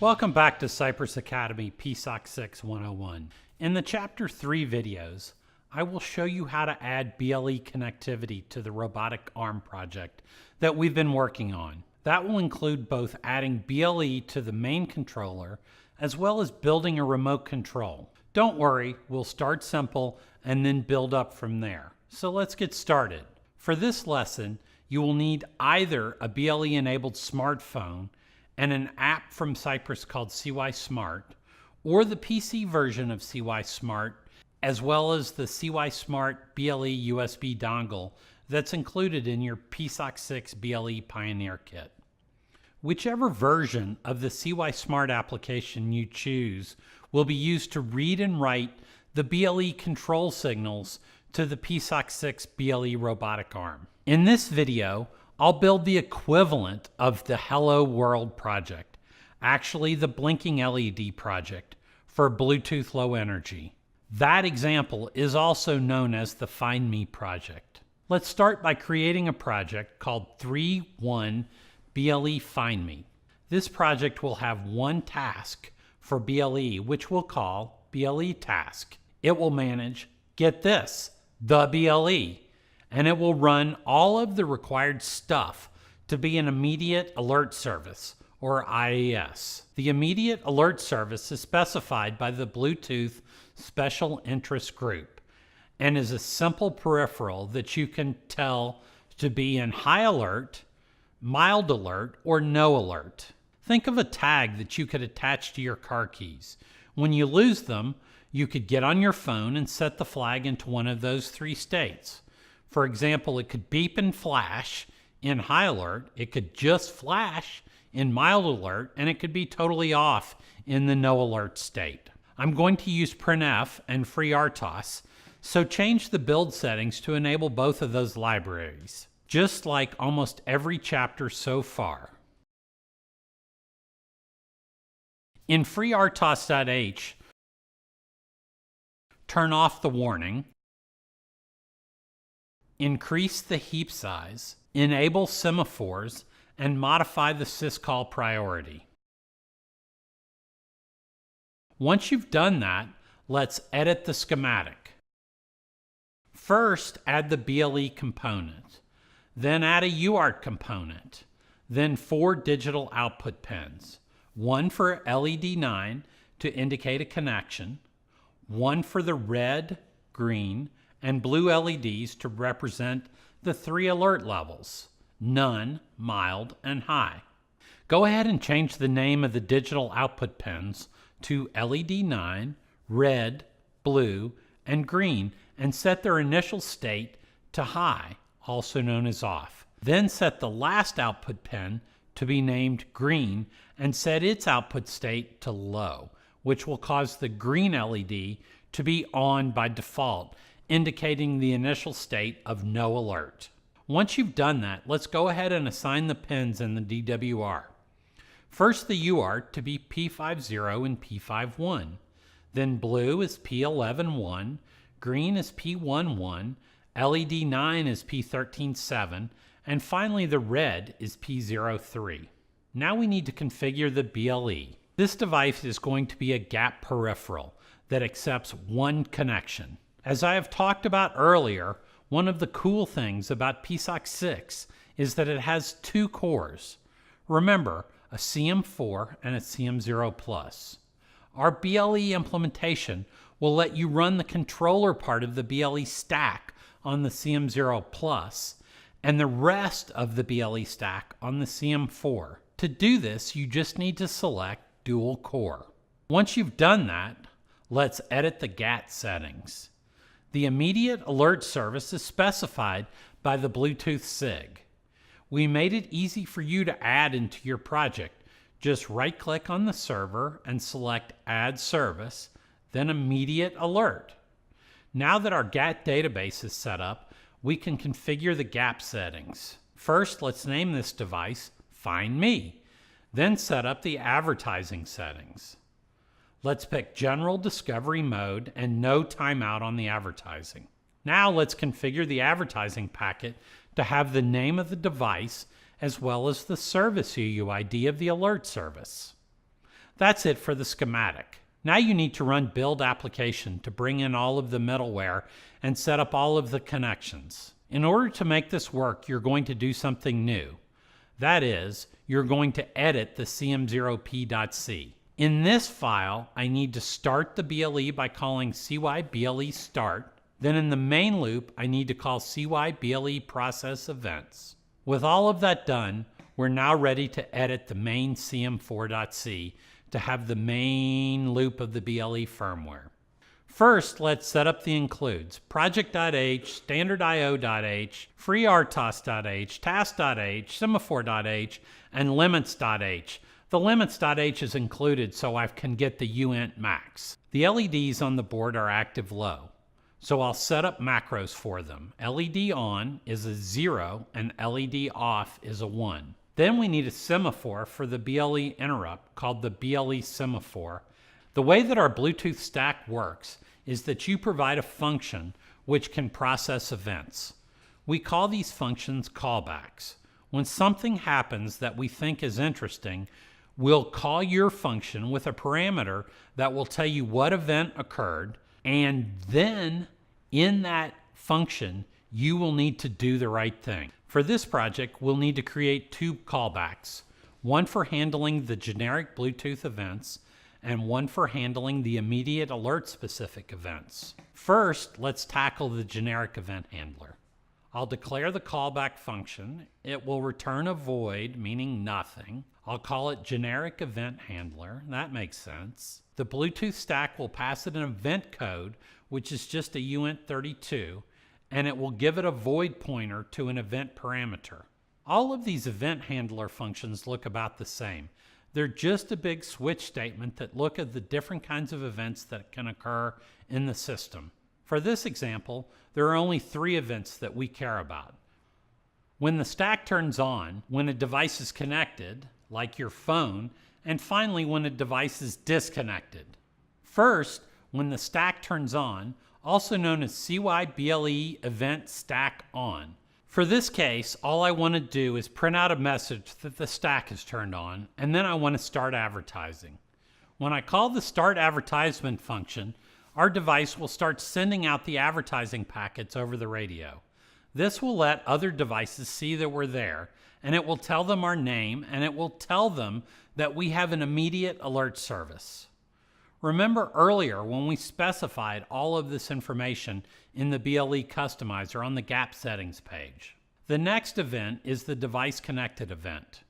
Welcome back to Cypress Academy PSoC 6 101. In the Chapter 3 videos, I will show you how to add BLE connectivity to the robotic arm project that we've been working on. That will include both adding BLE to the main controller as well as building a remote control. Don't worry, we'll start simple and then build up from there. So let's get started. For this lesson, you will need either a BLE-enabled smartphone and an app from Cypress called CY Smart, or the PC version of CY Smart, as well as the CY Smart BLE USB dongle that's included in your PSoC 6 BLE Pioneer Kit. Whichever version of the CY Smart application you choose will be used to read and write the BLE control signals to the PSoC 6 BLE robotic arm. In this video, I'll build the equivalent of the Hello World project, actually the blinking LED project for Bluetooth Low Energy. That example is also known as the Find Me project. Let's start by creating a project called 3.1 BLE Find Me. This project will have one task for BLE, which we'll call BLE task. It will manage, get this, the BLE, and it will run all of the required stuff to be an immediate alert service, or IAS. The immediate alert service is specified by the Bluetooth Special Interest Group and is a simple peripheral that you can tell to be in high alert, mild alert, or no alert. Think of a tag that you could attach to your car keys. When you lose them, you could get on your phone and set the flag into one of those three states. For example, it could beep and flash in high alert, it could just flash in mild alert, and it could be totally off in the no alert state. I'm going to use printf and FreeRTOS, so change the build settings to enable both of those libraries, just like almost every chapter so far. In FreeRTOS.h, turn off the warning, increase the heap size, enable semaphores, and modify the syscall priority. Once you've done that, let's edit the schematic. First, add the BLE component, then add a UART component, then 4 digital output pins, one for LED 9 to indicate a connection, one for the red, green, and blue LEDs to represent the 3 alert levels, none, mild, and high. Go ahead and change the name of the digital output pins to LED 9, red, blue, and green, and set their initial state to high, also known as off. Then set the last output pin to be named green and set its output state to low, which will cause the green LED to be on by default, indicating the initial state of no alert. Once you've done that, let's go ahead and assign the pins in the DWR. First, the UART to be P50 and P51. Then blue is P11.1, green is P11, LED 9 is P13.7, and finally the red is P03. Now we need to configure the BLE. This device is going to be a gap peripheral that accepts one connection. As I have talked about earlier, one of the cool things about PSoC 6 is that it has 2 cores. Remember, a CM4 and a CM0+. Our BLE implementation will let you run the controller part of the BLE stack on the CM0+, and the rest of the BLE stack on the CM4. To do this, you just need to select dual core. Once you've done that, let's edit the GAT settings. The immediate alert service is specified by the Bluetooth SIG. We made it easy for you to add into your project. Just right-click on the server and select Add Service, then Immediate Alert. Now that our GAT database is set up, we can configure the gap settings. First, let's name this device Find Me, then set up the advertising settings. Let's pick General Discovery Mode and no timeout on the advertising. Now let's configure the advertising packet to have the name of the device as well as the service UUID of the alert service. That's it for the schematic. Now you need to run build application to bring in all of the middleware and set up all of the connections. In order to make this work, you're going to do something new. That is, you're going to edit the cm0p.c. In this file, I need to start the BLE by calling cyble start. Then in the main loop, I need to call cyble process events. With all of that done, we're now ready to edit the main cm4.c to have the main loop of the BLE firmware. First, let's set up the includes: project.h, standard.io.h, freertos.h, task.h, semaphore.h, and limits.h. The limits.h is included so I can get the uint max. The LEDs on the board are active low, so I'll set up macros for them. LED on is a 0 and LED off is a 1. Then we need a semaphore for the BLE interrupt called the Ble Semaphore. The way that our Bluetooth stack works is that you provide a function which can process events. We call these functions callbacks. When something happens that we think is interesting, we'll call your function with a parameter that will tell you what event occurred, and then in that function, you will need to do the right thing. For this project, we'll need to create 2 callbacks, one for handling the generic Bluetooth events and one for handling the immediate alert-specific events. First, let's tackle the generic event handler. I'll declare the callback function. It will return a void, meaning nothing. I'll call it generic event handler. That makes sense. The Bluetooth stack will pass it an event code, which is just a uint32, and it will give it a void pointer to an event parameter. All of these event handler functions look about the same. They're just a big switch statement that look at the different kinds of events that can occur in the system. For this example, there are only 3 events that we care about. When the stack turns on, when a device is connected, like your phone, and finally when a device is disconnected. First, when the stack turns on, also known as cyble event stack on. For this case, all I want to do is print out a message that the stack is turned on, and then I want to start advertising. When I call the start advertisement function, our device will start sending out the advertising packets over the radio. This will let other devices see that we're there, and it will tell them our name, and it will tell them that we have an immediate alert service. Remember earlier when we specified all of this information in the BLE customizer on the gap settings page. The next event is the device connected event.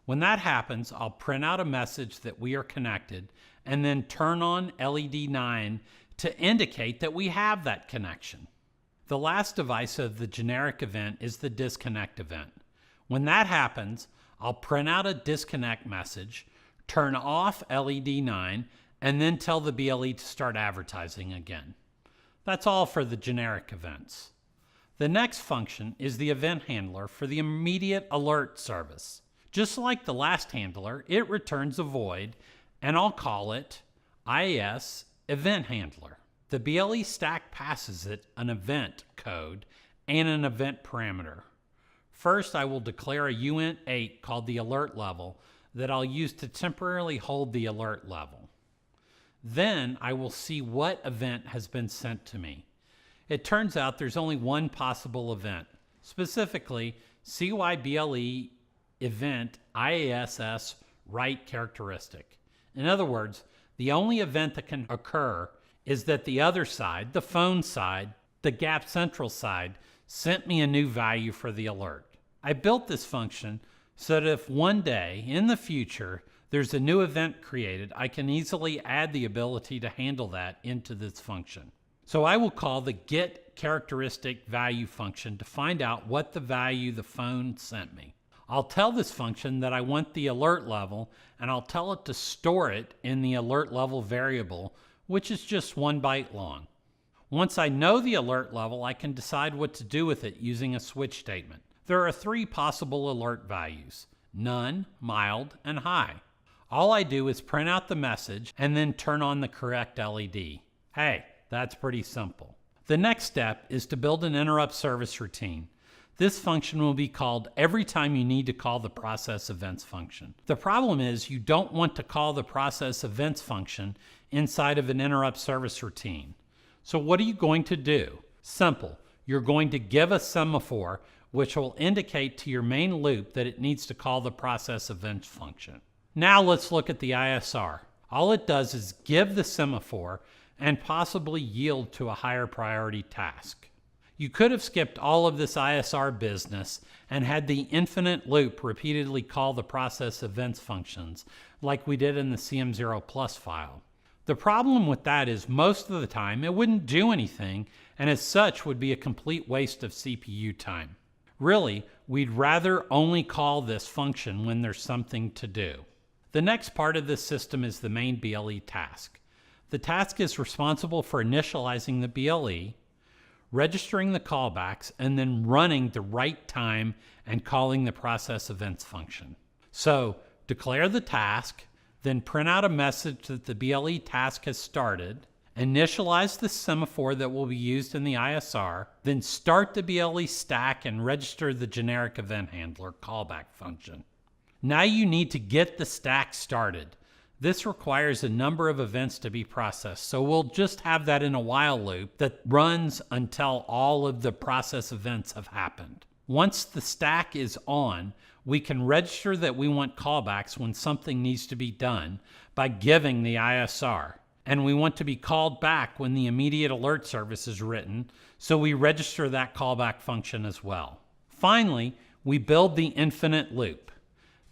When that happens, I'll print out a message that we are connected and then turn on LED 9 to indicate that we have that connection. The last device of the generic event is the disconnect event. When that happens, I'll print out a disconnect message, turn off LED 9, and then tell the BLE to start advertising again. That's all for the generic events. The next function is the event handler for the immediate alert service. Just like the last handler, it returns a void, and I'll call it IS event handler. The BLE stack passes it an event code and an event parameter. First, I will declare a uint8 called the alert level that I'll use to temporarily hold the alert level. Then I will see what event has been sent to me. It turns out there's only one possible event, specifically cyble event IASS write characteristic. In other words, the only event that can occur is that the other side, the phone side, the Gap Central side, sent me a new value for the alert. I built this function so that if one day in the future there's a new event created, I can easily add the ability to handle that into this function. So I will call the get characteristic value function to find out what the value the phone sent me. I'll tell this function that I want the alert level, and I'll tell it to store it in the alert level variable, which is just 1 byte long. Once I know the alert level, I can decide what to do with it using a switch statement. There are 3 possible alert values: none, mild, and high. All I do is print out the message and then turn on the correct LED. Hey, that's pretty simple. The next step is to build an interrupt service routine. This function will be called every time you need to call the process events function. The problem is you don't want to call the process events function inside of an interrupt service routine. So what are you going to do? Simple. You're going to give a semaphore which will indicate to your main loop that it needs to call the process events function. Now let's look at the ISR. All it does is give the semaphore and possibly yield to a higher priority task. You could have skipped all of this ISR business and had the infinite loop repeatedly call the process events functions like we did in the CM0 Plus file. The problem with that is most of the time it wouldn't do anything and as such would be a complete waste of CPU time. Really, we'd rather only call this function when there's something to do. The next part of this system is the main BLE task. The task is responsible for initializing the BLE, registering the callbacks, and then running the right time and calling the process events function. So declare the task, then print out a message that the BLE task has started, initialize the semaphore that will be used in the ISR, then start the BLE stack and register the generic event handler callback function. Now you need to get the stack started. This requires a number of events to be processed, so we'll just have that in a while loop that runs until all of the process events have happened. Once the stack is on, we can register that we want callbacks when something needs to be done by giving the ISR. And we want to be called back when the immediate alert service is written, so we register that callback function as well. Finally, we build the infinite loop.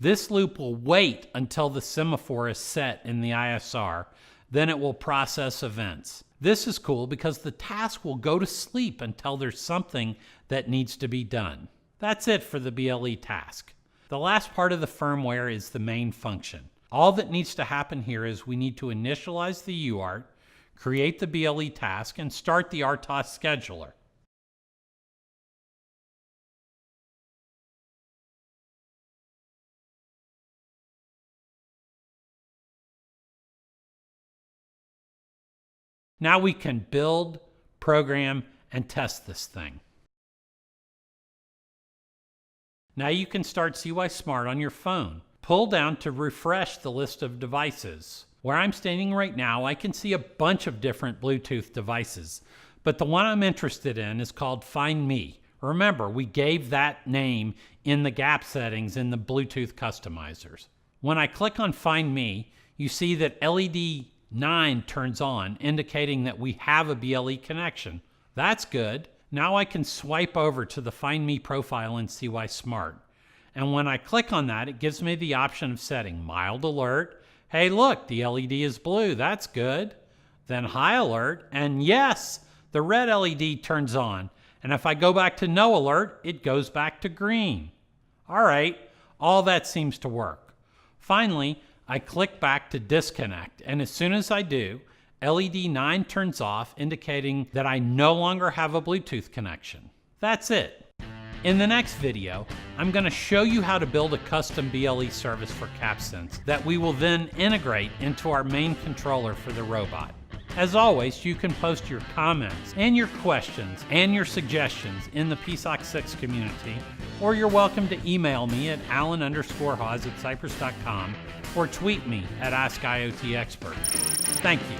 This loop will wait until the semaphore is set in the ISR, then it will process events. This is cool because the task will go to sleep until there's something that needs to be done. That's it for the BLE task. The last part of the firmware is the main function. All that needs to happen here is we need to initialize the UART, create the BLE task, and start the RTOS scheduler. Now we can build, program, and test this thing. Now you can start CY Smart on your phone. Pull down to refresh the list of devices. Where I'm standing right now, I can see a bunch of different Bluetooth devices, but the one I'm interested in is called Find Me. Remember, we gave that name in the gap settings in the Bluetooth customizers. When I click on Find Me, you see that LED 9 turns on, indicating that we have a BLE connection. That's good. Now I can swipe over to the Find Me profile in CY Smart. And when I click on that, it gives me the option of setting mild alert. Hey, look, the LED is blue. That's good. Then high alert. And yes, the red LED turns on. And if I go back to no alert, it goes back to green. All right, all that seems to work. Finally, I click back to disconnect, and as soon as I do, LED 9 turns off, indicating that I no longer have a Bluetooth connection. That's it. In the next video, I'm going to show you how to build a custom BLE service for CapSense that we will then integrate into our main controller for the robot. As always, you can post your comments and your questions and your suggestions in the PSoC 6 community, or you're welcome to email me at alan_hawes@cypress.com or tweet me at AskIoTExpert. Thank you.